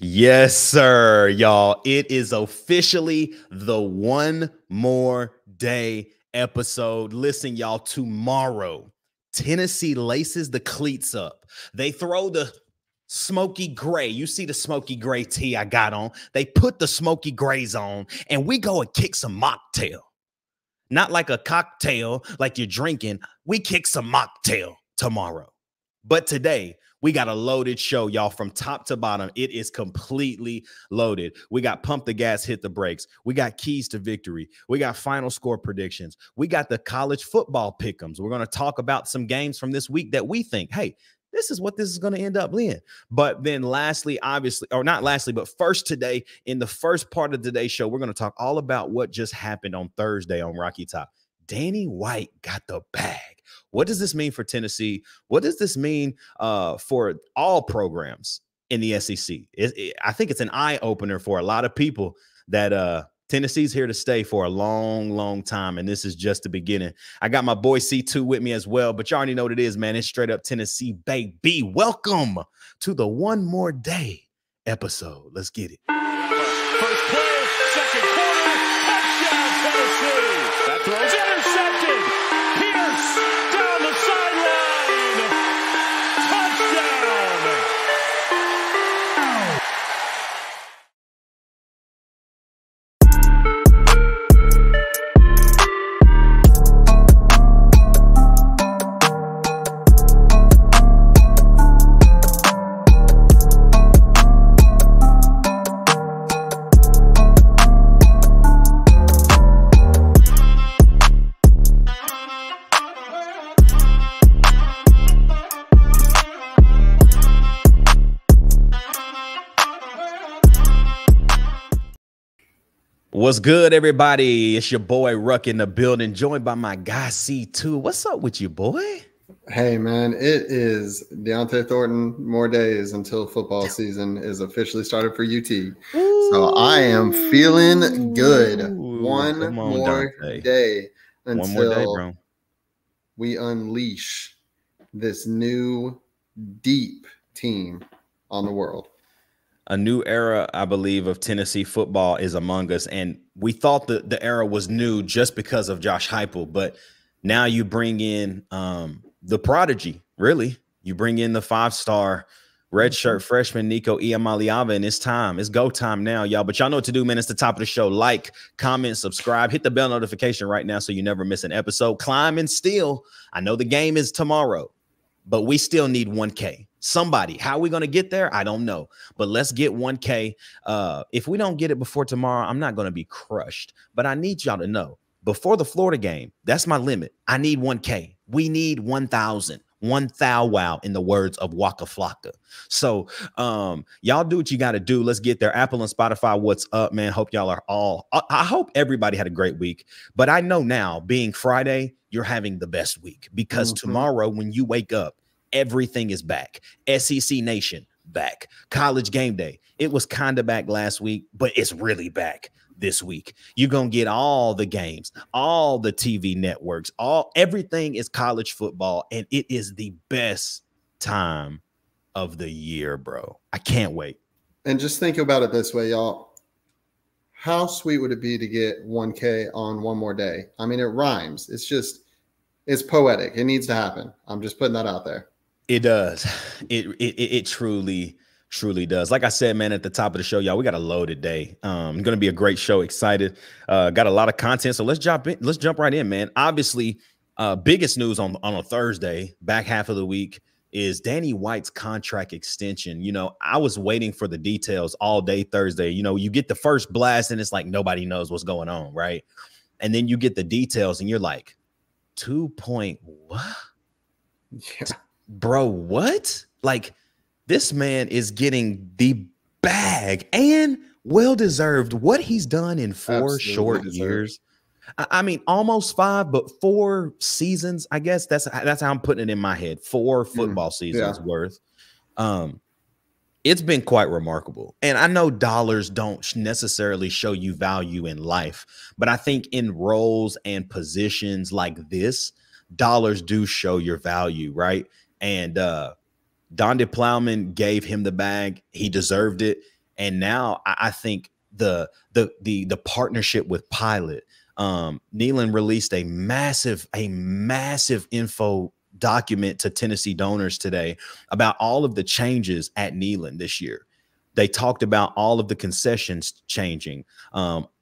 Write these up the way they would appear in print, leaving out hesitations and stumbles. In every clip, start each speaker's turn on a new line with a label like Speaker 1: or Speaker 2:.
Speaker 1: Yes, sir, y'all. It is officially the One More Day episode. Listen, y'all, tomorrow, Tennessee laces the cleats up. They throw the smoky gray. You see the smoky gray tee I got on. They put the smoky grays on, and we go and kick some mocktail. Not like a cocktail like you're drinking. We kick some mocktail tomorrow. But today, we got a loaded show, y'all, from top to bottom. It is completely loaded. We got pump the gas, hit the brakes. We got keys to victory. We got final score predictions. We got the college football pick'ems. We're going to talk about some games from this week that we think, hey, this is what this is going to end up being. But then lastly, obviously, or not lastly, but first today, in the first part of today's show, we're going to talk all about what just happened on Thursday on Rocky Top. Danny White got the bag. What does this mean for Tennessee? What does this mean for all programs in the SEC? I think it's an eye-opener for a lot of people that Tennessee's here to stay for a long, long time, and this is just the beginning. I got my boy C2 with me as well, but you already know what it is, man. It's straight up Tennessee, baby. Welcome to the One More Day episode. Let's get it.
Speaker 2: First play, second quarter, touchdown Tennessee. That throw's intercepted. Pierce down the sideline. Touchdown.
Speaker 1: What's good, everybody? It's your boy Ruck in the building, joined by my guy C2. What's up with you, boy?
Speaker 3: Hey, man, it is Deontay Thornton. More days until football season is officially started for UT.
Speaker 1: Ooh.
Speaker 3: So I am feeling good. One more
Speaker 1: Dante.
Speaker 3: day until
Speaker 1: One more day, bro.
Speaker 3: We unleash this new deep team on the world.
Speaker 1: A new era, I believe, of Tennessee football is among us. And we thought that the era was new just because of Josh Heupel. But now you bring in the prodigy, really. You bring in the five-star redshirt freshman Nico Iamaleava, and it's time. It's go time now, y'all. But y'all know what to do, man. It's the top of the show. Like, comment, subscribe. Hit the bell notification right now so you never miss an episode. Climb and steal. I know the game is tomorrow, but we still need 1K. Somebody, how are we going to get there? I don't know, but let's get 1K. If we don't get it before tomorrow, I'm not going to be crushed, but I need y'all to know before the Florida game, that's my limit. I need 1K. We need 1,000, 1,000 wow, in the words of Waka Flocka. So y'all do what you got to do. Let's get there. Apple and Spotify, what's up, man? Hope y'all are I hope everybody had a great week, but I know now being Friday, you're having the best week because tomorrow when you wake up, everything is back. SEC Nation back. College Game Day. It was kind of back last week, but it's really back this week. You're going to get all the games, all the TV networks, everything is college football, and it is the best time of the year, bro. I can't wait.
Speaker 3: And just think about it this way, y'all. How sweet would it be to get 1K on one more day? I mean, it rhymes. It's poetic. It needs to happen. I'm just putting that out there.
Speaker 1: It does. It truly does. Like I said, man, at the top of the show, y'all, we got a loaded day. Going to be a great show. Excited. Got a lot of content. So let's jump in. Let's jump right in, man. Obviously, biggest news on a Thursday, back half of the week, is Danny White's contract extension. You know, I was waiting for the details all day Thursday. You know, you get the first blast and it's like nobody knows what's going on, right? And then you get the details and you're like, 2 point what?
Speaker 3: Yeah.
Speaker 1: Bro, what? Like, this man is getting the bag and well-deserved. What he's done in four short years. I mean, almost 5, but 4 seasons. I guess that's how I'm putting it in my head. 4 football seasons worth. It's been quite remarkable. And I know dollars don't necessarily show you value in life, but I think in roles and positions like this, dollars do show your value, right? And Donde Plowman gave him the bag. He deserved it. And now I think the partnership with Pilot, Neyland released a massive info document to Tennessee donors today about all of the changes at Neyland this year. They talked about all of the concessions changing.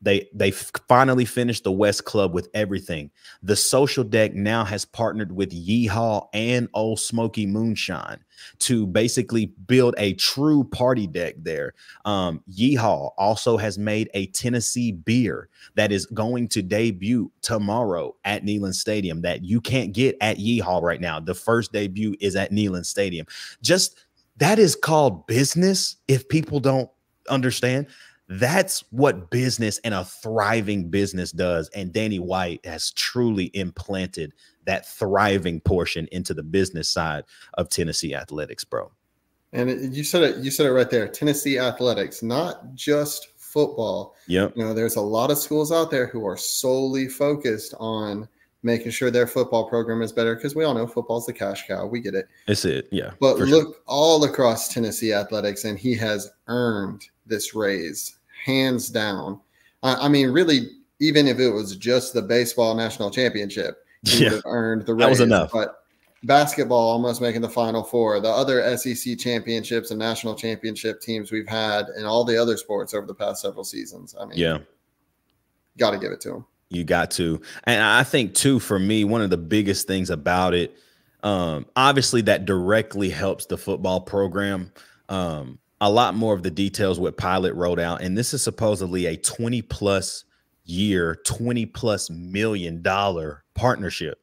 Speaker 1: They finally finished the West Club with everything. The social deck now has partnered with Yeehaw and Old Smoky Moonshine to basically build a true party deck there. Yeehaw also has made a Tennessee beer that is going to debut tomorrow at Neyland Stadium that you can't get at Yeehaw right now. The first debut is at Neyland Stadium. That is called business. If people don't understand, that's what business and a thriving business does. And Danny White has truly implanted that thriving portion into the business side of Tennessee athletics, bro.
Speaker 3: And you said it right there. Tennessee athletics, not just football.
Speaker 1: Yep.
Speaker 3: There's a lot of schools out there who are solely focused on making sure their football program is better, because we all know football's the cash cow. We get it.
Speaker 1: It's it, yeah.
Speaker 3: But look all across Tennessee athletics, and he has earned this raise, hands down. I mean, really, even if it was just the baseball national championship, he would have earned the raise.
Speaker 1: That was enough.
Speaker 3: But basketball almost making the Final Four, the other SEC championships and national championship teams we've had, and all the other sports over the past several seasons. I mean, got to give it to him.
Speaker 1: You got to. And I think, too, for me, one of the biggest things about it, obviously that directly helps the football program. A lot more of the details what Pilot wrote out. And this is supposedly a 20-plus year, $20+ million partnership.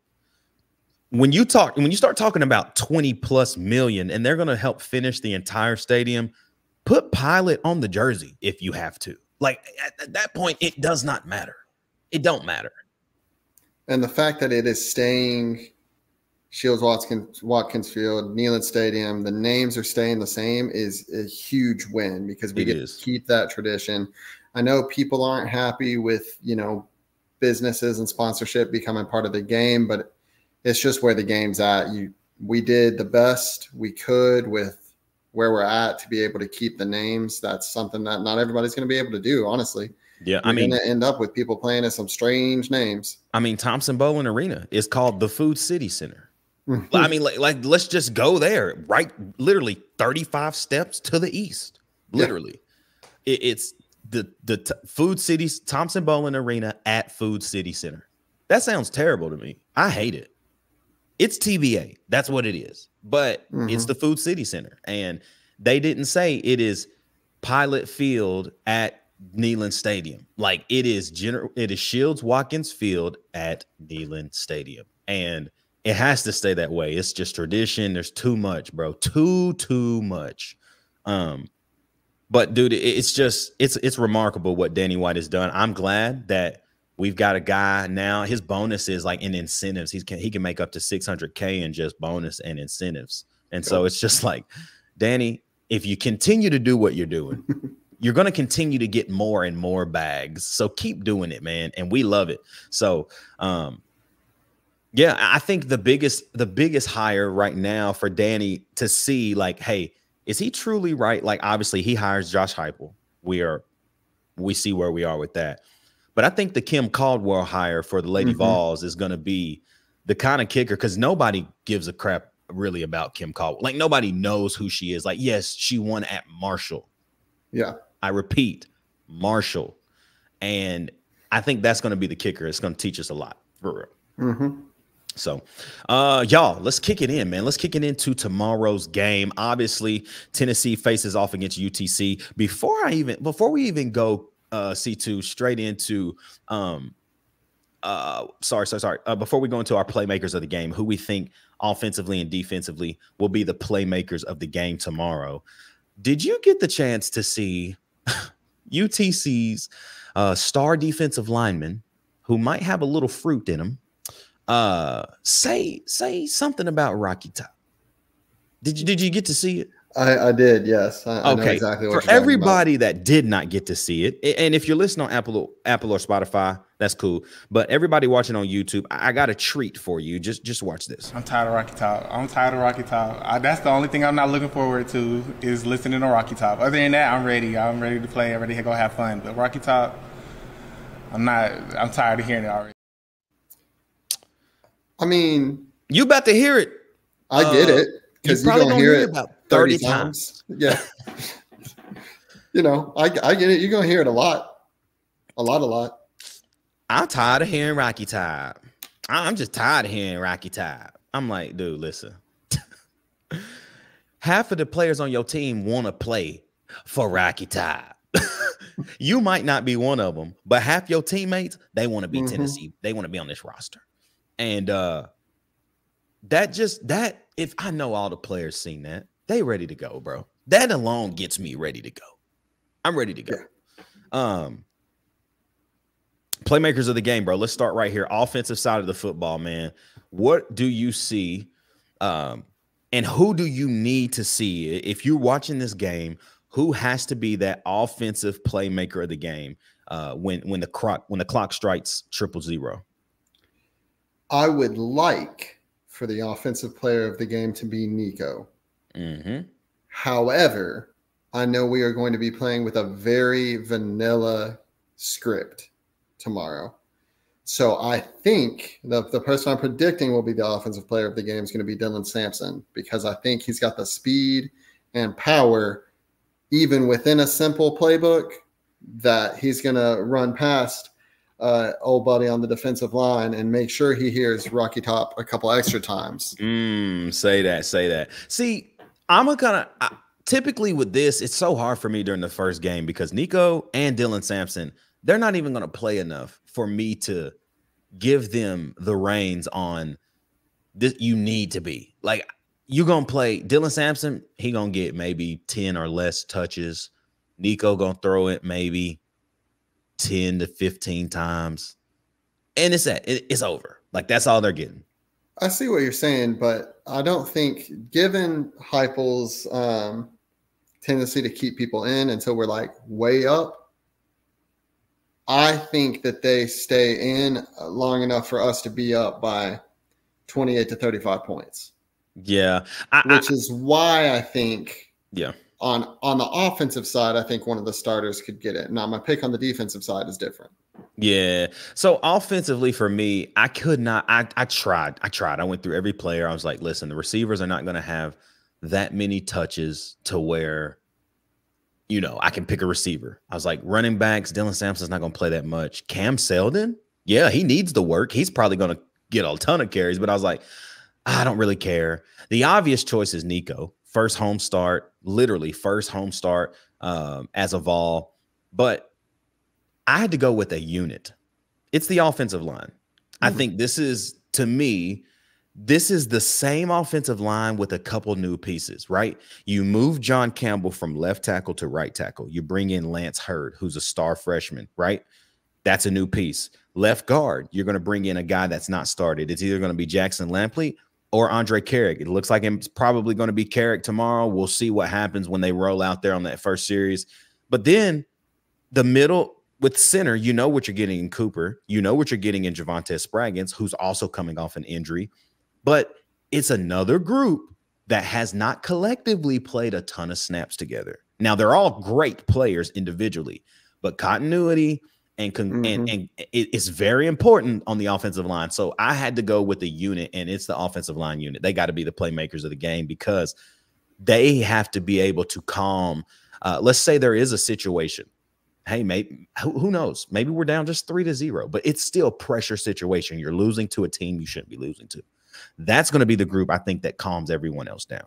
Speaker 1: When you start talking about 20+ million and they're going to help finish the entire stadium, put Pilot on the jersey if you have to. Like, at that point, it does not matter. It don't matter.
Speaker 3: And the fact that it is staying Watkins Field, Neyland Stadium, the names are staying the same is a huge win, because we get to keep that tradition. I know people aren't happy with, businesses and sponsorship becoming part of the game, but it's just where the game's at. We did the best we could with where we're at to be able to keep the names. That's something that not everybody's going to be able to do, honestly.
Speaker 1: Yeah,
Speaker 3: You're going to end up with people playing as some strange names.
Speaker 1: I mean, Thompson Bowling Arena is called the Food City Center. I mean, like let's just go there, right? Literally 35 steps to the east. Literally, it's the Food City Thompson Bowling Arena at Food City Center. That sounds terrible to me. I hate it. It's TBA. That's what it is. But it's the Food City Center, and they didn't say it is Pilot Field at Neyland Stadium. Like, it is Shields Watkins Field at Neyland Stadium, and it has to stay that way. It's just tradition. There's too much, bro. Too much. But dude, it's remarkable what Danny White has done. I'm glad that we've got a guy now. His bonus is like in incentives. He can make up to $600K in just bonus and incentives. And so it's just like, Danny, if you continue to do what you're doing, you're going to continue to get more and more bags. So keep doing it, man. And we love it. So, yeah, I think the biggest hire right now for Danny to see, like, hey, is he truly right? Like, obviously he hires Josh Heupel. We see where we are with that. But I think the Kim Caldwell hire for the Lady Vols is going to be the kind of kicker, because nobody gives a crap really about Kim Caldwell. Like, nobody knows who she is. Like, yes, she won at Marshall. Yeah. I repeat, Marshall. And I think that's going to be the kicker. It's going to teach us a lot, for real. So, y'all, let's kick it in, man. Let's kick it into tomorrow's game. Obviously, Tennessee faces off against UTC. Before we even go C2 straight into before we go into our playmakers of the game, who we think offensively and defensively will be the playmakers of the game tomorrow. Did you get the chance to see UTC's star defensive lineman, who might have a little fruit in him, say something about Rocky Top? Did you get to see it?
Speaker 3: I did, yes. I know exactly what
Speaker 1: for everybody that did not get to see it, and if you're listening on Apple or Spotify, That's cool. But everybody watching on YouTube, I got a treat for you. Just watch this.
Speaker 4: I'm tired of Rocky Top. I'm tired of Rocky Top. That's the only thing I'm not looking forward to is listening to Rocky Top. Other than that, I'm ready. I'm ready to play. I'm ready to go have fun. But Rocky Top, I'm tired of hearing it already.
Speaker 3: I mean,
Speaker 1: you about to hear it.
Speaker 3: I get it because you're gonna hear it
Speaker 1: about 30 times.
Speaker 3: Yeah. I get it. You're gonna hear it a lot. A lot.
Speaker 1: I'm tired of hearing Rocky Top. I'm just tired of hearing Rocky Top. I'm like, dude, listen. Half of the players on your team want to play for Rocky Top. You might not be one of them, but half your teammates, they want to be Tennessee. They want to be on this roster. And if I know all the players seen that, they ready to go, bro. That alone gets me ready to go. I'm ready to go. Yeah. Playmakers of the game, bro. Let's start right here. Offensive side of the football, man. What do you see? And who do you need to see? If you're watching this game, who has to be that offensive playmaker of the game when the clock strikes 000?
Speaker 3: I would like for the offensive player of the game to be Nico. However, I know we are going to be playing with a very vanilla script tomorrow. So I think the person I'm predicting will be the offensive player of the game is going to be Dylan Sampson, because I think he's got the speed and power, even within a simple playbook, that he's going to run past old buddy on the defensive line and make sure he hears Rocky Top a couple extra times.
Speaker 1: Say that. See, typically with this, it's so hard for me during the first game because Nico and Dylan Sampson, they're not even going to play enough for me to give them the reins on this. You need to be like, you're going to play Dylan Sampson. He going to get maybe 10 or less touches. Nico going to throw it maybe 10 to 15 times. And it's over. Like, that's all they're getting.
Speaker 3: I see what you're saying, but I don't think, given Heupel's tendency to keep people in until we're like way up, I think that they stay in long enough for us to be up by 28 to 35 points.
Speaker 1: Yeah.
Speaker 3: Which is why I think on the offensive side, I think one of the starters could get it. Now, my pick on the defensive side is different.
Speaker 1: Yeah. So offensively for me, I could not. I tried. I went through every player. I was like, listen, the receivers are not going to have that many touches to where, I can pick a receiver. I was like, running backs, Dylan Sampson's not going to play that much. Cam Seldon, yeah, he needs the work. He's probably going to get a ton of carries, but I was like, I don't really care. The obvious choice is Nico. First home start, literally first home start as of all. But I had to go with a unit. It's the offensive line. I think this is, to me, this is the same offensive line with a couple new pieces, right? You move John Campbell from left tackle to right tackle. You bring in Lance Hurd, who's a star freshman, right? That's a new piece. Left guard, you're going to bring in a guy that's not started. It's either going to be Jackson Lampley or Andre Carrick. It looks like it's probably going to be Carrick tomorrow. We'll see what happens when they roll out there on that first series. But then the middle with center, you know what you're getting in Cooper. You know what you're getting in Javonte Spraggins, who's also coming off an injury. But it's another group that has not collectively played a ton of snaps together. Now, they're all great players individually, but continuity and it's very important on the offensive line. So I had to go with the unit, and it's the offensive line unit. They got to be the playmakers of the game because they have to be able to calm. Let's say there is a situation. Hey, maybe who knows? Maybe we're down just 3-0, but it's still a pressure situation. You're losing to a team you shouldn't be losing to. That's going to be the group I think that calms everyone else down.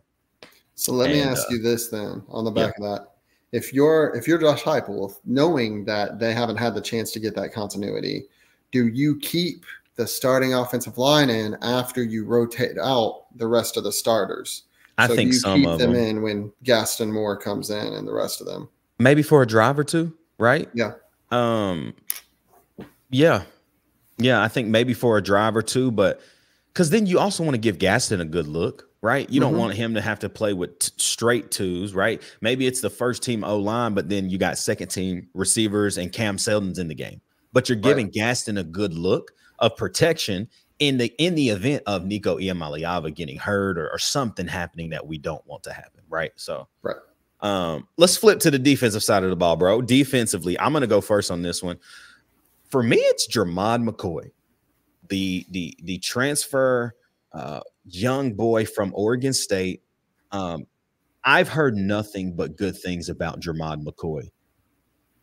Speaker 3: So let me ask you this then on the back of that. If you're Josh Heupel, knowing that they haven't had the chance to get that continuity, do you keep the starting offensive line in after you rotate out the rest of the starters?
Speaker 1: I think some
Speaker 3: keep
Speaker 1: of
Speaker 3: them in when Gaston Moore comes in and the rest of them.
Speaker 1: Maybe for a drive or two, right?
Speaker 3: Yeah.
Speaker 1: Yeah, I think maybe for a drive or two, but because then you also want to give Gaston a good look, right? You don't want him to have to play with straight twos, right? Maybe it's the first team O-line, but then you got second team receivers and Cam Seldon's in the game. but you're giving Gaston a good look of protection in the event of Nico Iamaleava getting hurt or something happening that we don't want to happen, right? So let's flip to the defensive side of the ball, bro. Defensively, I'm gonna go first on this one. For me, it's Jermod McCoy, the transfer young boy from Oregon State. I've heard nothing but good things about Jermod McCoy.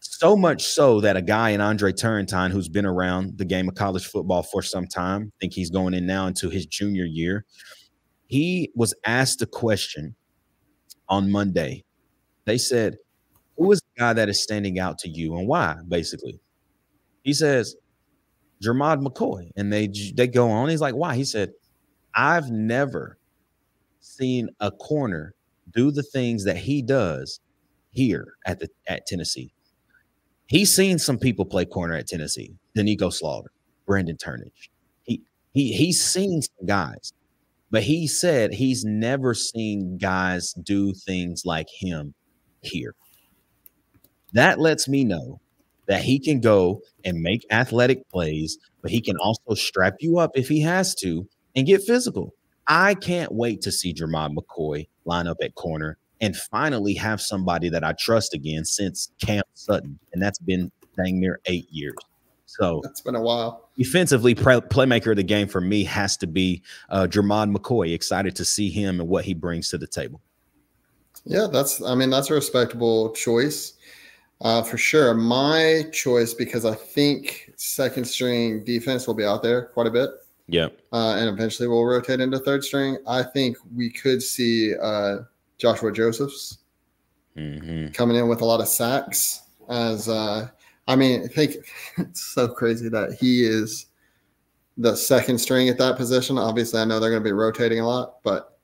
Speaker 1: So much so that a guy in Andre Turrentine, who's been around the game of college football for some time, I think he's going in now into his junior year, he was asked a question on Monday. They said, who is the guy that is standing out to you and why, basically? He says, Jermod McCoy. And they go on. He's like, why? He said, I've never seen a corner do the things that he does here at Tennessee. He's seen some people play corner at Tennessee. Danico Slaughter, Brandon Turnage. He's seen some guys, but he said he's never seen guys do things like him here. That lets me know that he can go and make athletic plays, but he can also strap you up if he has to and get physical. I can't wait to see Jermod McCoy line up at corner and finally have somebody that I trust again since Cam Sutton, and that's been dang near 8 years. So
Speaker 3: that's been a while.
Speaker 1: Defensively, playmaker of the game for me has to be Jermod McCoy. Excited to see him and what he brings to the table.
Speaker 3: Yeah, that's a respectable choice for sure. My choice, because I think second string defense will be out there quite a bit.
Speaker 1: Yeah.
Speaker 3: And eventually we'll rotate into third string. I think we could see Joshua Josephs coming in with a lot of sacks. I think it's so crazy that he is the second string at that position. Obviously, I know they're going to be rotating a lot, but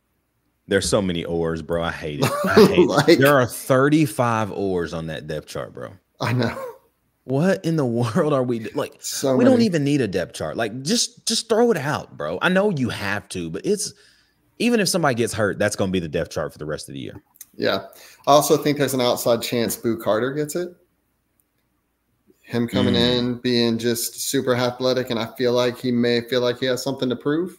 Speaker 1: there's so many oars, bro. I hate it. There are 35 oars on that depth chart, bro.
Speaker 3: I know.
Speaker 1: What in the world are we like?
Speaker 3: So
Speaker 1: we don't even need a depth chart. Like, just throw it out, bro. I know you have to, but it's even if somebody gets hurt, that's going to be the depth chart for the rest of the year.
Speaker 3: Yeah. I also think there's an outside chance Boo Carter gets it. Him coming in, being just super athletic, and I feel like he may feel like he has something to prove.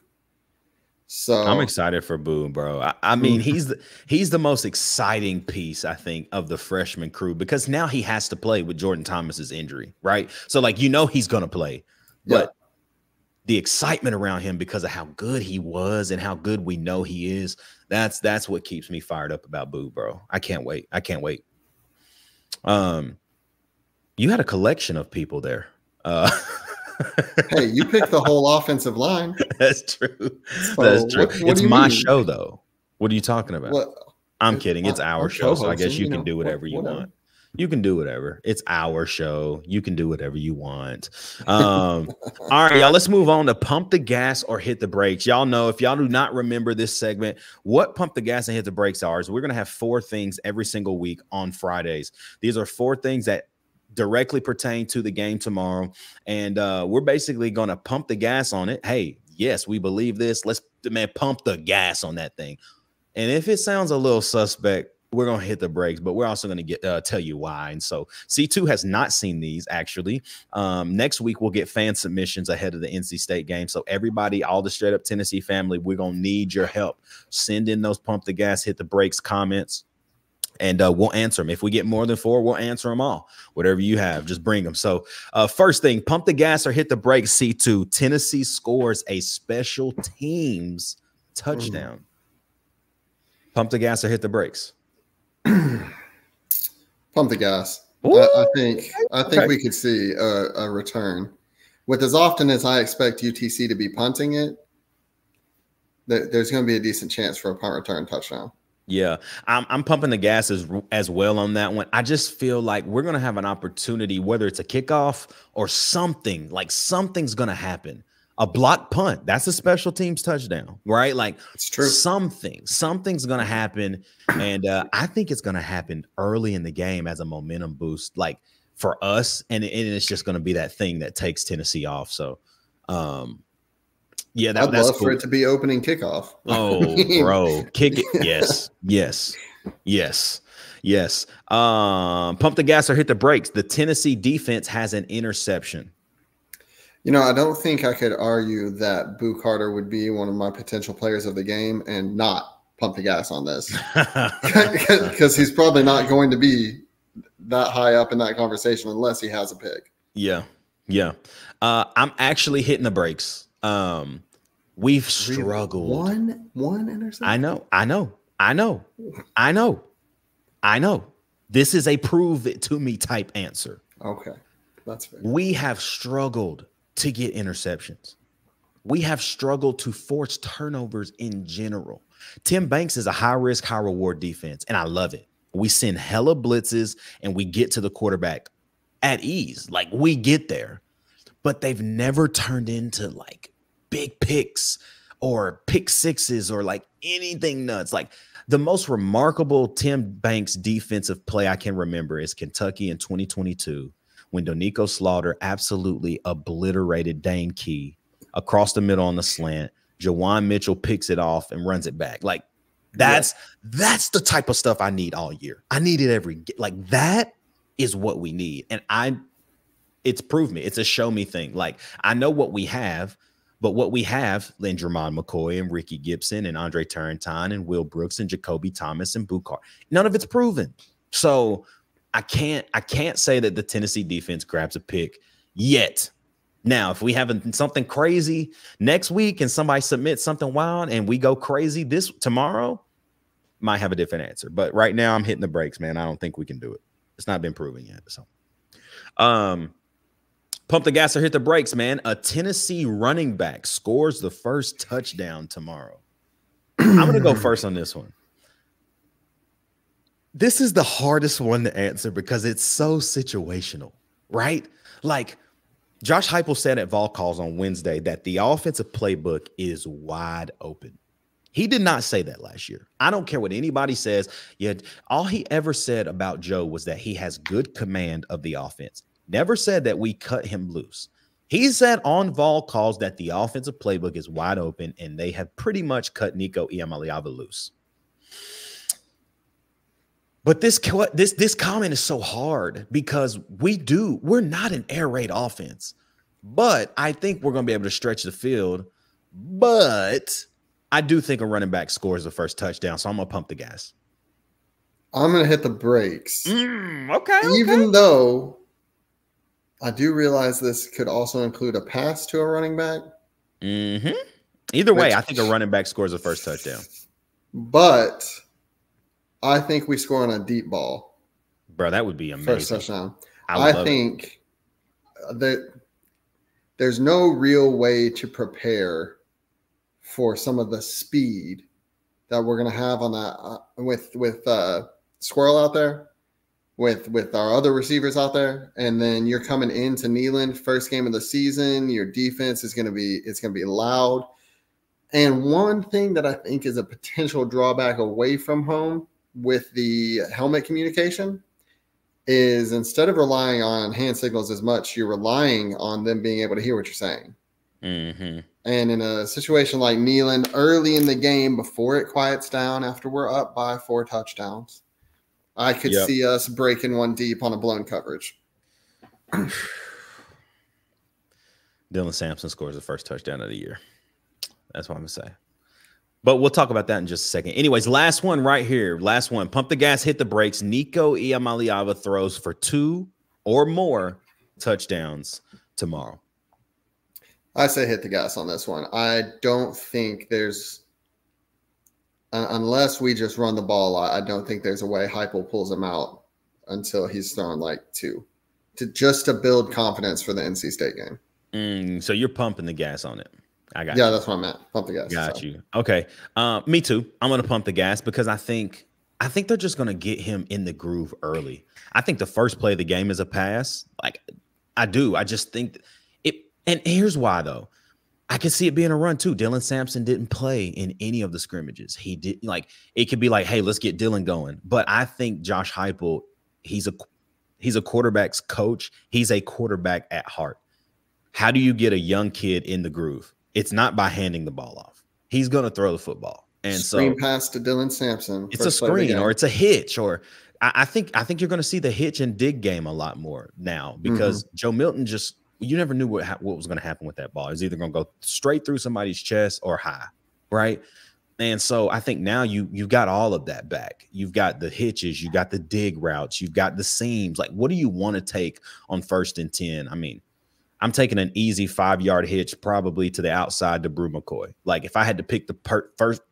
Speaker 3: So
Speaker 1: I'm excited for Boo, bro. I mean, he's the most exciting piece, I think, of the freshman crew because now he has to play with Jordan Thomas's injury, right? So, like, he's going to play. But the excitement around him because of how good he was and how good we know he is, that's what keeps me fired up about Boo, bro. I can't wait. You had a collection of people there.
Speaker 3: Hey, you picked the whole offensive line.
Speaker 1: That's true.
Speaker 3: So
Speaker 1: that's true.
Speaker 3: What
Speaker 1: it's my show, though. What are you talking about?
Speaker 3: Well,
Speaker 1: I'm kidding. It's our show, so I guess you can do whatever you want. You can do whatever. It's our show. You can do whatever you want. All right, y'all. Let's move on to pump the gas or hit the brakes. Y'all know, if y'all do not remember this segment, what pump the gas and hit the brakes are is we're going to have 4 things every single week on Fridays. These are 4 things that directly pertain to the game tomorrow, and we're basically going to pump the gas on it. Hey, yes, we believe this. Let's pump the gas on that thing. And if it sounds a little suspect, we're going to hit the brakes, but we're also going to tell you why. And so C2 has not seen these actually. Next week, we'll get fan submissions ahead of the NC State game. So everybody, all the straight up Tennessee family, we're going to need your help. Send in those pump the gas, hit the brakes comments. And we'll answer them. If we get more than 4, we'll answer them all. Whatever you have, just bring them. So first thing, pump the gas or hit the brakes, C2. Tennessee scores a special teams touchdown. Pump the gas or hit the brakes.
Speaker 3: Pump the gas.
Speaker 1: Ooh,
Speaker 3: I think we could see a return. With as often as I expect UTC to be punting it, there's going to be a decent chance for a punt return touchdown.
Speaker 1: Yeah, I'm pumping the gas as well on that one. I just feel like we're going to have an opportunity, whether it's a kickoff or something, like something's going to happen. A block punt, that's a special teams touchdown, right? Like
Speaker 3: it's true.
Speaker 1: Something's going to happen. And I think it's going to happen early in the game as a momentum boost, like for us. And it's just going to be that thing that takes Tennessee off. So, yeah,
Speaker 3: I'd
Speaker 1: that's
Speaker 3: love
Speaker 1: cool.
Speaker 3: for it to be opening kickoff.
Speaker 1: Oh, bro, kick it. Yes. Pump the gas or hit the brakes. The Tennessee defense has an interception.
Speaker 3: You know, I don't think I could argue that Boo Carter would be one of my potential players of the game and not pump the gas on this because he's probably not going to be that high up in that conversation unless he has a pick.
Speaker 1: Yeah. Yeah. I'm actually hitting the brakes. We've struggled.
Speaker 3: One interception.
Speaker 1: I know. This is a prove it to me type answer.
Speaker 3: Okay. That's fair.
Speaker 1: We have struggled to get interceptions. We have struggled to force turnovers in general. Tim Banks is a high risk, high reward defense, and I love it. We send hella blitzes and we get to the quarterback at ease. Like, we get there, but they've never turned into like big picks or pick sixes or like anything nuts. Like, the most remarkable Tim Banks defensive play I can remember is Kentucky in 2022 when Donico Slaughter absolutely obliterated Dane Key across the middle on the slant. Jawan Mitchell picks it off and runs it back. Like, that's the type of stuff I need all year. I need it like, that is what we need. And it's proved me. It's a show me thing. Like, I know what we have, but what we have, Jermon McCoy and Ricky Gibson and Andre Turrentine and Will Brooks and Jacoby Thomas and Bukar, none of it's proven. So I can't say that the Tennessee defense grabs a pick yet. Now, if we have something crazy next week and somebody submits something wild and we go crazy tomorrow, might have a different answer. But right now I'm hitting the brakes, man. I don't think we can do it. It's not been proven yet. So pump the gas or hit the brakes, man. A Tennessee running back scores the first touchdown tomorrow. I'm going to go first on this one. This is the hardest one to answer because it's so situational, right? Like, Josh Heupel said at Vol Calls on Wednesday that the offensive playbook is wide open. He did not say that last year. I don't care what anybody says. Yet all he ever said about Joe was that he has good command of the offense. Never said that we cut him loose. He said on Vol Calls that the offensive playbook is wide open and they have pretty much cut Nico Iamaleava loose. But this comment is so hard because we're not an air raid offense, but I think we're going to be able to stretch the field. But I do think a running back scores the first touchdown, so I'm going to pump the gas.
Speaker 3: I'm going to hit the brakes.
Speaker 1: Okay.
Speaker 3: Even though I do realize this could also include a pass to a running back.
Speaker 1: Either way, I think a running back scores the first touchdown.
Speaker 3: But I think we score on a deep ball.
Speaker 1: Bro, that would be amazing.
Speaker 3: First touchdown. I think that there's no real way to prepare for some of the speed that we're going to have on that with Squirrel out there, with our other receivers out there, and then you're coming into Neyland, first game of the season. Your defense is going to be loud. And one thing that I think is a potential drawback away from home with the helmet communication is instead of relying on hand signals as much, you're relying on them being able to hear what you're saying. And in a situation like Neyland, early in the game, before it quiets down, after we're up by 4 touchdowns, I could see us breaking one deep on a blown coverage.
Speaker 1: Dylan Sampson scores the first touchdown of the year. That's what I'm going to say. But we'll talk about that in just a second. Anyways, last one right here. Last one. Pump the gas, hit the brakes. Nico Iamaleava throws for 2 or more touchdowns tomorrow.
Speaker 3: I say hit the gas on this one. I don't think there's unless we just run the ball a lot, I don't think there's a way Heupel pulls him out until he's thrown like 2 to build confidence for the NC State game.
Speaker 1: So you're pumping the gas on it. I got
Speaker 3: you.
Speaker 1: Yeah,
Speaker 3: that's what I meant. Pump the gas.
Speaker 1: Got you. Okay. Me too. I'm going to pump the gas because I think they're just going to get him in the groove early. I think the first play of the game is a pass. Like, I do. I just think it. And here's why, though. I can see it being a run, too. Dylan Sampson didn't play in any of the scrimmages. He did. Like, it could be like, hey, let's get Dylan going. But I think Josh Heupel, he's a quarterback's coach. He's a quarterback at heart. How do you get a young kid in the groove? It's not by handing the ball off. He's going to throw the football. And
Speaker 3: screen pass to Dylan Sampson.
Speaker 1: It's a screen or it's a hitch. Or I think you're going to see the hitch and dig game a lot more now because Joe Milton you never knew what was going to happen with that ball. It was either going to go straight through somebody's chest or high, right? And so I think now you've got all of that back. You've got the hitches, you got the dig routes, you've got the seams. Like, what do you want to take on 1st and 10? I mean, I'm taking an easy 5-yard hitch probably to the outside to Brew McCoy. Like, if I had to pick the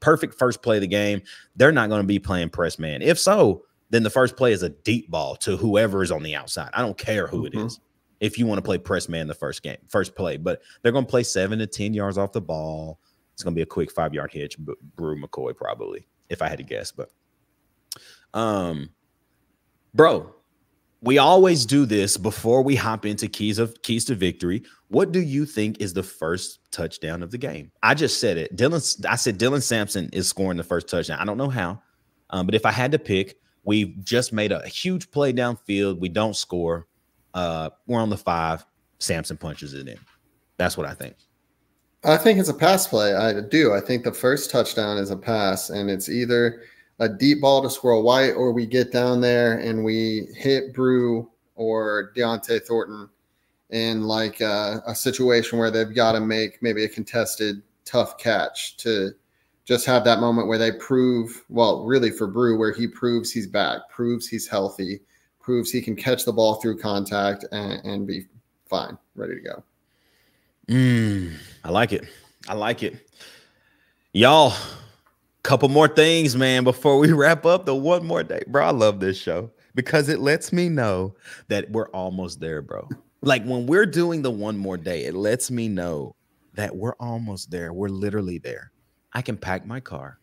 Speaker 1: perfect first play of the game, they're not going to be playing press man. If so, then the first play is a deep ball to whoever is on the outside. I don't care who it is. If you want to play press man the first play, but they're going to play 7 to 10 yards off the ball. It's going to be a quick 5-yard hitch, Brew McCoy probably, if I had to guess. But, bro, we always do this before we hop into keys to victory. What do you think is the first touchdown of the game? I just said it. I said Dylan Sampson is scoring the first touchdown. I don't know how, but if I had to pick, we've just made a huge play downfield. We don't score. We're on the 5. Sampson punches it in. That's what I think.
Speaker 3: I think it's a pass play. I do. I think the first touchdown is a pass, and it's either a deep ball to Squirrel White, or we get down there and we hit Brew or Deontay Thornton in like a situation where they've got to make maybe a contested tough catch to just have that moment where they prove, well, really for Brew, where he proves he's back, proves he's healthy, proves he can catch the ball through contact and be fine, ready to go.
Speaker 1: I like it. I like it. Y'all, couple more things, man, before we wrap up the one more day. Bro, I love this show because it lets me know that we're almost there, bro. Like, when we're doing the one more day, it lets me know that we're almost there. We're literally there. I can pack my car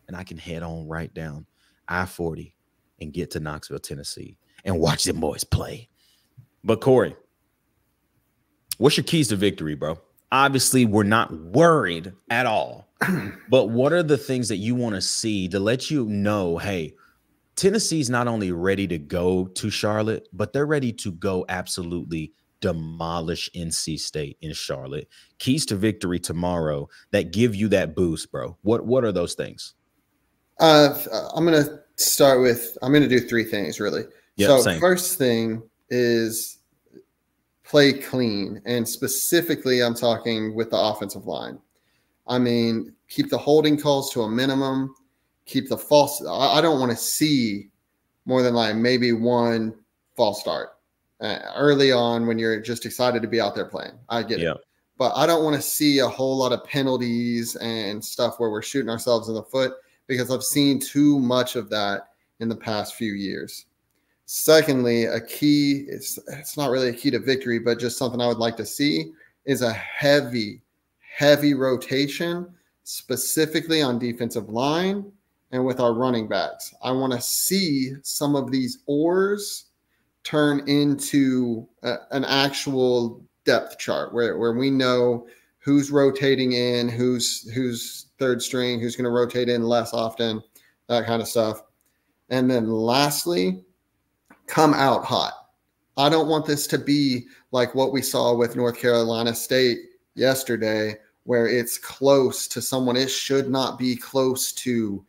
Speaker 1: and I can head on right down I-40 and get to Knoxville, Tennessee and watch them boys play. But Corey, what's your keys to victory, bro? Obviously, we're not worried at all. But what are the things that you want to see to let you know, hey, Tennessee's not only ready to go to Charlotte, but they're ready to go absolutely demolish NC State in Charlotte. Keys to victory tomorrow that give you that boost, bro. What are those things?
Speaker 3: I'm going to do 3 things, really.
Speaker 1: Yep,
Speaker 3: so
Speaker 1: same.
Speaker 3: First thing is play clean. And specifically, I'm talking with the offensive line. I mean, keep the holding calls to a minimum. Keep the false. I don't want to see more than like maybe one false start early on when you're just excited to be out there playing. I get it. But I don't want to see a whole lot of penalties and stuff where we're shooting ourselves in the foot, because I've seen too much of that in the past few years. Secondly, a key, it's not really a key to victory, but just something I would like to see is a heavy rotation, specifically on defensive line and with our running backs. I want to see some of these oars turn into an actual depth chart where we know who's rotating in, who's third string, who's going to rotate in less often, that kind of stuff. And then lastly, come out hot. I don't want this to be like what we saw with North Carolina State yesterday, where it's close to someone it should not be close to,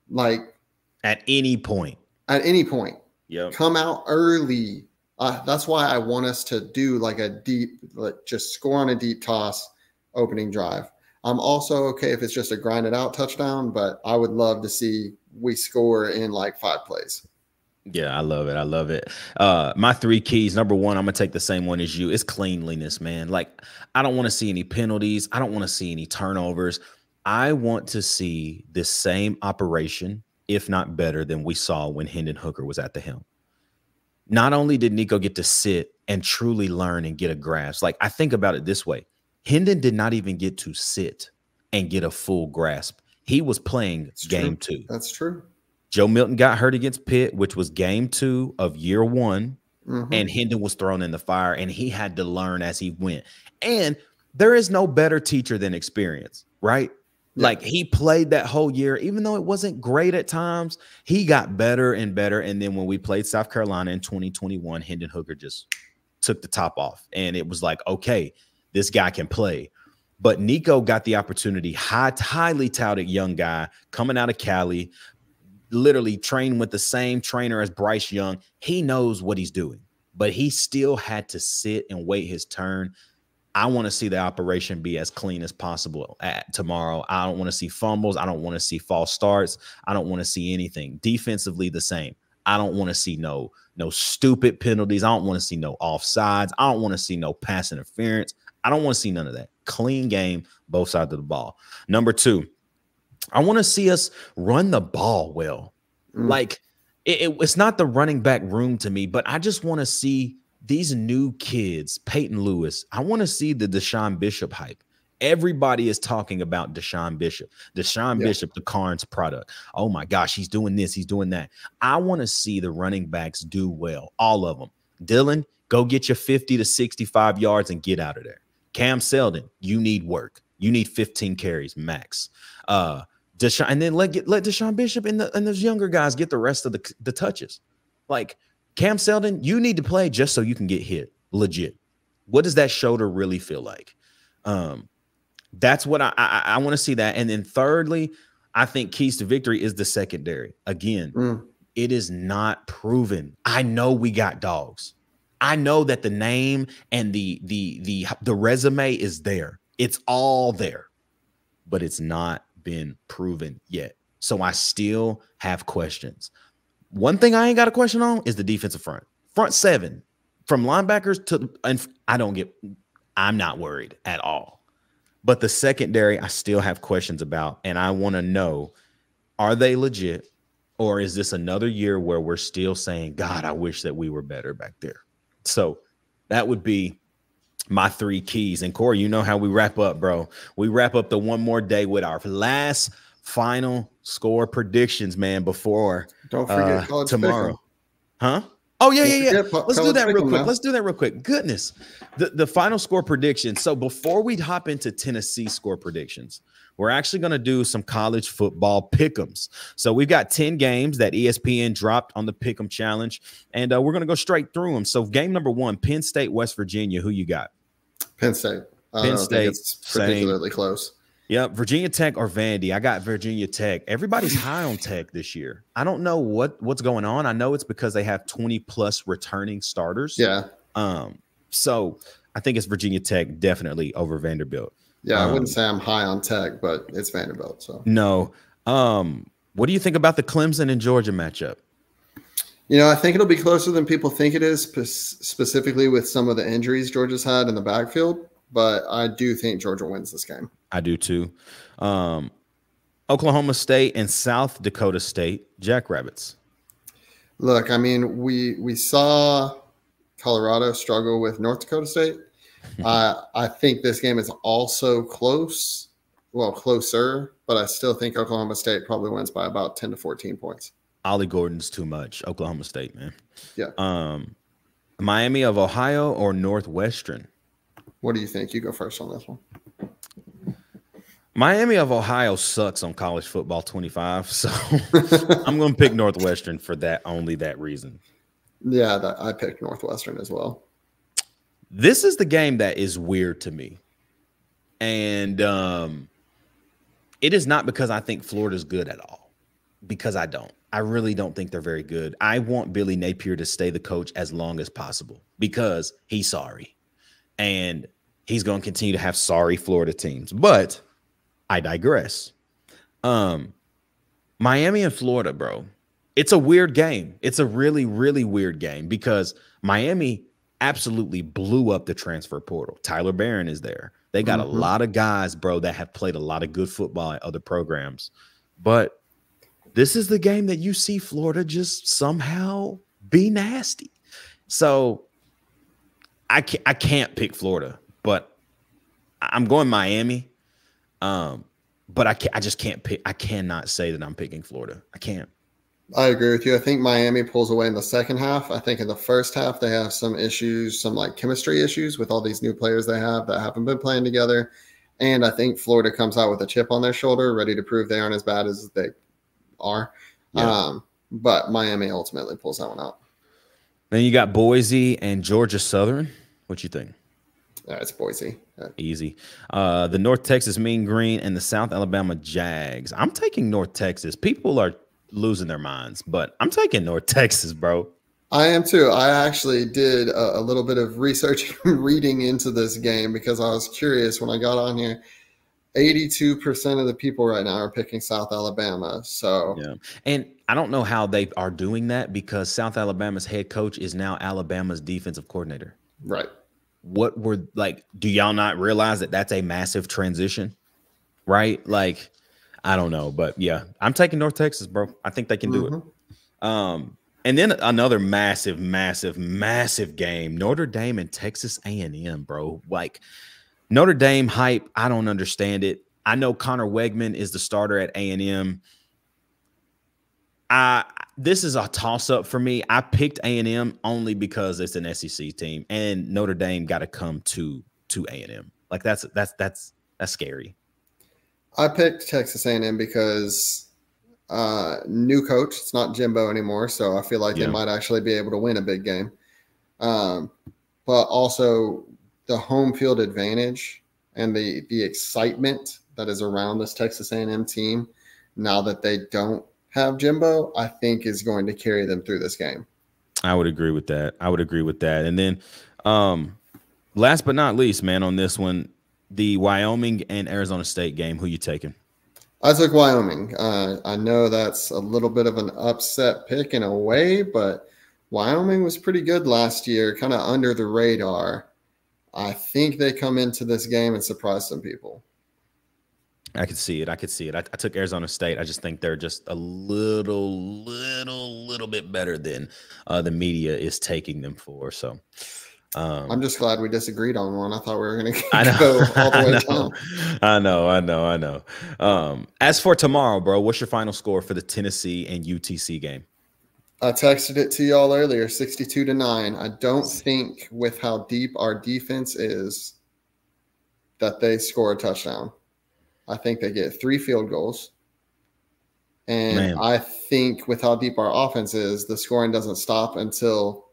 Speaker 3: like
Speaker 1: at any point.
Speaker 3: Yep. Come out early. That's why I want us to do like a deep, just score on a deep toss opening drive. I'm also okay if it's just a grinded out touchdown, but I would love to see we score in like 5 plays.
Speaker 1: Yeah, I love it. I love it. My 3 keys. Number 1, I'm going to take the same one as you. It's cleanliness, man. Like, I don't want to see any penalties. I don't want to see any turnovers. I want to see this same operation, if not better, than we saw when Hendon Hooker was at the helm. Not only did Nico get to sit and truly learn and get a grasp, like, I think about it this way. Hendon did not even get to sit and get a full grasp. He was playing game 2.
Speaker 3: That's true.
Speaker 1: Joe Milton got hurt against Pitt, which was game 2 of year 1. And Hendon was thrown in the fire, and he had to learn as he went. And there is no better teacher than experience, right? Yeah. Like, he played that whole year, even though it wasn't great at times, he got better and better. And then when we played South Carolina in 2021, Hendon Hooker just took the top off. And it was like, okay, this guy can play. But Nico got the opportunity, highly touted young guy coming out of Cali, literally trained with the same trainer as Bryce Young. He knows what he's doing. but he still had to sit and wait his turn. I want to see the operation be as clean as possible tomorrow. I don't want to see fumbles. I don't want to see false starts. I don't want to see anything. Defensively, the same. I don't want to see no stupid penalties. I don't want to see no offsides. I don't want to see no pass interference. I don't want to see none of that. Clean game, both sides of the ball. Number 2, I want to see us run the ball well. Like, it's not the running back room to me, but I just want to see these new kids, Peyton Lewis. I want to see the Deshaun Bishop hype. Everybody is talking about Deshaun Bishop. Bishop, the Carnes product. Oh my gosh, he's doing this, he's doing that. I want to see the running backs do well, all of them. Dylan, go get your 50 to 65 yards and get out of there. Cam Seldon, you need work. You need 15 carries max. Deshaun, and then let Deshaun Bishop and those younger guys get the rest of the touches. Like, Cam Seldon, you need to play just so you can get hit. Legit. What does that shoulder really feel like? That's what I want to see that. And then thirdly, I think keys to victory is the secondary. Again, it is not proven. I know we got dogs. I know that the name and the resume is there. It's all there, but it's not been proven yet. So I still have questions. One thing I ain't got a question on is the defensive front 7 from linebackers to, and I'm not worried at all. But the secondary, I still have questions about, and I want to know, are they legit, or is this another year where we're still saying, God, I wish that we were better back there? So that would be my 3 keys. And Corey, you know how we wrap up, bro. We wrap up the one more day with our last final score predictions, man, before
Speaker 3: don't forget
Speaker 1: tomorrow. Huh? Oh, yeah. Let's do that real quick.
Speaker 3: Man.
Speaker 1: Let's do that real quick. Goodness. The final score prediction. So before we hop into Tennessee score predictions, we're actually going to do some college football pick'ems. So we've got 10 games that ESPN dropped on the pick'em challenge, and we're going to go straight through them. So game number 1, Penn State, West Virginia. Who you got?
Speaker 3: Penn State.
Speaker 1: Penn State.
Speaker 3: It's particularly close.
Speaker 1: Yep, Virginia Tech or Vandy. I got Virginia Tech. Everybody's high on Tech this year. I don't know what's going on. I know it's because they have 20+ returning starters.
Speaker 3: Yeah.
Speaker 1: So I think it's Virginia Tech definitely over Vanderbilt.
Speaker 3: Yeah, I wouldn't say I'm high on Tech, but it's Vanderbilt. So
Speaker 1: no. What do you think about the Clemson and Georgia matchup?
Speaker 3: You know, I think it'll be closer than people think it is, specifically with some of the injuries Georgia's had in the backfield. But I do think Georgia wins this game.
Speaker 1: I do too. Oklahoma State and South Dakota State, Jackrabbits.
Speaker 3: Look, I mean, we saw Colorado struggle with North Dakota State. I think this game is also close, well, closer, but I still think Oklahoma State probably wins by about 10 to 14 points.
Speaker 1: Ollie Gordon's too much. Oklahoma State, man.
Speaker 3: Yeah.
Speaker 1: Miami of Ohio or Northwestern?
Speaker 3: What do you think? You go first on this one.
Speaker 1: Miami of Ohio sucks on college football 25, so I'm going to pick Northwestern for only that reason.
Speaker 3: Yeah, I picked Northwestern as well.
Speaker 1: This is the game that is weird to me. And it is not because I think Florida's good at all, because I don't. I really don't think they're very good. I want Billy Napier to stay the coach as long as possible because he's sorry. And he's going to continue to have sorry Florida teams. But I digress. Miami and Florida, bro. It's a weird game. It's a really, really weird game because Miami absolutely blew up the transfer portal. Tyler Barron is there. They got a lot of guys, bro, that have played a lot of good football at other programs. But this is the game that you see Florida just somehow be nasty. So I can't pick Florida, but I'm going Miami. But I just can't pick. I cannot say that I'm picking Florida. I can't.
Speaker 3: I agree with you. I think Miami pulls away in the second half. I think in the first half, they have some issues, some like chemistry issues with all these new players they have that haven't been playing together. And I think Florida comes out with a chip on their shoulder, ready to prove they aren't as bad as they are. Yeah. But Miami ultimately pulls that one out.
Speaker 1: Then you got Boise and Georgia Southern. What you think?
Speaker 3: It's Boise. Yeah.
Speaker 1: Easy. The North Texas Mean Green and the South Alabama Jags. I'm taking North Texas. People are losing their minds, but I'm taking North Texas, bro.
Speaker 3: I am too. I actually did a little bit of research reading into this game because I was curious when I got on here. 82% of the people right now are picking South Alabama. So
Speaker 1: yeah, and I don't know how they are doing that because South Alabama's head coach is now Alabama's defensive coordinator.
Speaker 3: Right.
Speaker 1: What were like? Do y'all not realize that that's a massive transition? Right? Like, I don't know, but yeah, I'm taking North Texas, bro. I think they can do it. And then another massive, massive, massive game, Notre Dame and Texas A&M, bro. Like, Notre Dame hype, I don't understand it. I know Connor Wegman is the starter at A&M. This is a toss-up for me. I picked A&M only because it's an SEC team, and Notre Dame got to come to A&M. Like, that's scary.
Speaker 3: I picked Texas A&M because new coach. It's not Jimbo anymore, so I feel like they might actually be able to win a big game. But also the home field advantage and the excitement that is around this Texas A&M team now that they don't have Jimbo, I think is going to carry them through this game.
Speaker 1: I would agree with that. And then last but not least, man, on this one, the Wyoming and Arizona State game, who you taking?
Speaker 3: I took Wyoming. I know that's a little bit of an upset pick in a way, but Wyoming was pretty good last year, kind of under the radar. I think they come into this game and surprise some people.
Speaker 1: I could see it. I took Arizona State. I just think they're just a little bit better than the media is taking them for. So
Speaker 3: I'm just glad we disagreed on one. I thought we were going to go all the way down.
Speaker 1: I know. As for tomorrow, bro, what's your final score for the Tennessee and UTC game?
Speaker 3: I texted it to y'all earlier, 62-9. I don't think with how deep our defense is that they score a touchdown. I think they get 3 field goals. And I think with how deep our offense is, the scoring doesn't stop until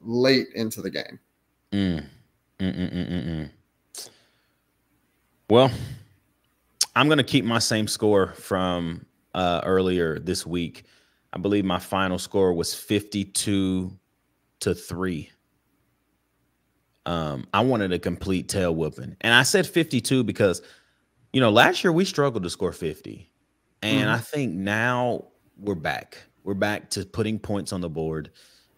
Speaker 3: late into the game.
Speaker 1: Well, I'm going to keep my same score from earlier this week. I believe my final score was 52-3. I wanted a complete tail whooping. And I said 52 because, you know, last year we struggled to score 50. And I think now we're back. We're back to putting points on the board.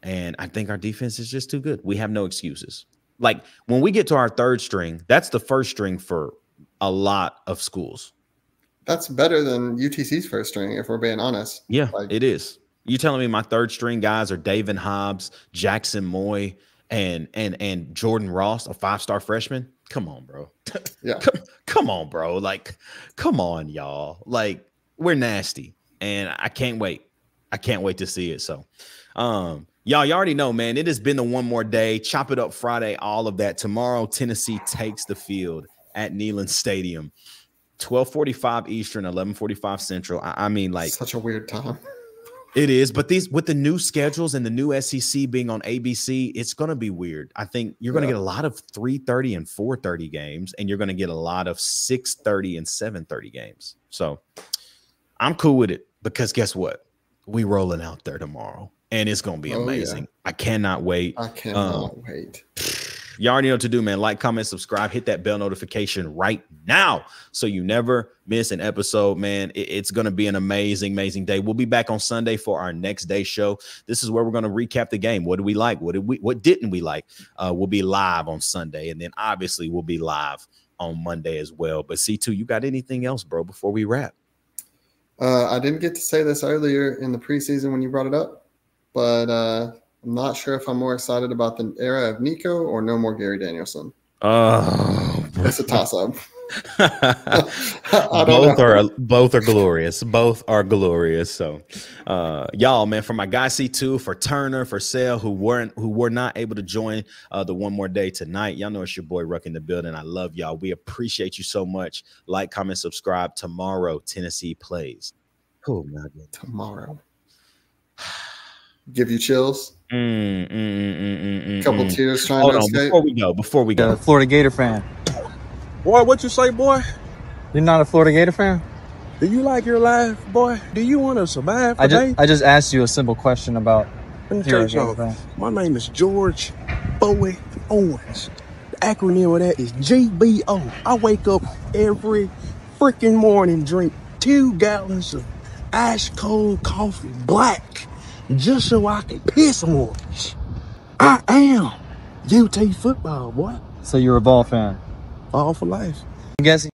Speaker 1: And I think our defense is just too good. We have no excuses. Like, when we get to our third string, that's the first string for a lot of schools.
Speaker 3: That's better than UTC's first string, if we're being honest.
Speaker 1: Yeah, it is. You telling me my third string guys are David Hobbs, Jackson Moy, and Jordan Ross, a 5-star freshman? Come on, bro.
Speaker 3: Yeah.
Speaker 1: Come on, bro. Like, come on, y'all. Like, we're nasty. And I can't wait. I can't wait to see it. So, y'all, you already know, man. It has been the one more day. Chop it up Friday, all of that. Tomorrow, Tennessee takes the field at Neyland Stadium. 12:45 Eastern, 11:45 Central. I mean, like,
Speaker 3: such a weird time.
Speaker 1: It is, but these with the new schedules and the new SEC being on ABC, it's going to be weird. I think you're going to get a lot of 3:30 and 4:30 games, and you're going to get a lot of 6:30 and 7:30 games. So I'm cool with it because guess what? We rolling out there tomorrow, and it's going to be amazing. Yeah. I cannot wait.
Speaker 3: I cannot wait.
Speaker 1: You already know what to do, man. Like, comment, subscribe, hit that bell notification right now so you never miss an episode, man. It's going to be an amazing, amazing day. We'll be back on Sunday for our next day show. This is where we're going to recap the game. What did we like? What didn't we like? We'll be live on Sunday, and then obviously we'll be live on Monday as well. But C2, you got anything else, bro, before we wrap?
Speaker 3: I didn't get to say this earlier in the preseason when you brought it up, but I'm not sure if I'm more excited about the era of Nico or no more Gary Danielson.
Speaker 1: Oh,
Speaker 3: it's a toss-up.
Speaker 1: Both are glorious. Both are glorious. So, y'all, man, for my guy C2, for Turner, for Sale, who were not able to join the one more day tonight. Y'all know it's your boy Ruck in the building. I love y'all. We appreciate you so much. Like, comment, subscribe. Tomorrow, Tennessee plays. Oh my God,
Speaker 3: tomorrow. Give you chills. Couple tears trying to escape.
Speaker 1: Before we go.
Speaker 5: Florida Gator fan.
Speaker 6: Boy, what you say, boy?
Speaker 5: You're not a Florida Gator fan?
Speaker 6: Do you like your life, boy? Do you want to survive today?
Speaker 5: I just asked you a simple question about
Speaker 6: Let me tell you something. My name is George Bowie Owens. The acronym of that is GBO. I wake up every freaking morning, drink 2 gallons of ice cold coffee, black, just so I can piss more. I am UT football, boy.
Speaker 5: So you're a ball fan?
Speaker 6: All for life.
Speaker 5: I'm guessing.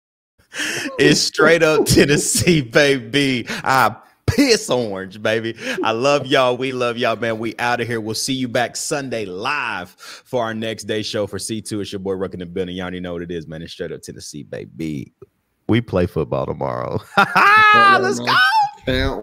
Speaker 1: It's straight up Tennessee, baby. I piss orange, baby. I love y'all. We love y'all, man. We out of here. We'll see you back Sunday live for our next day show for C2. It's your boy Ruckin' the Building. Y'all already know what it is, man. It's straight up Tennessee, baby. We play football tomorrow. Let's go.
Speaker 3: Yeah.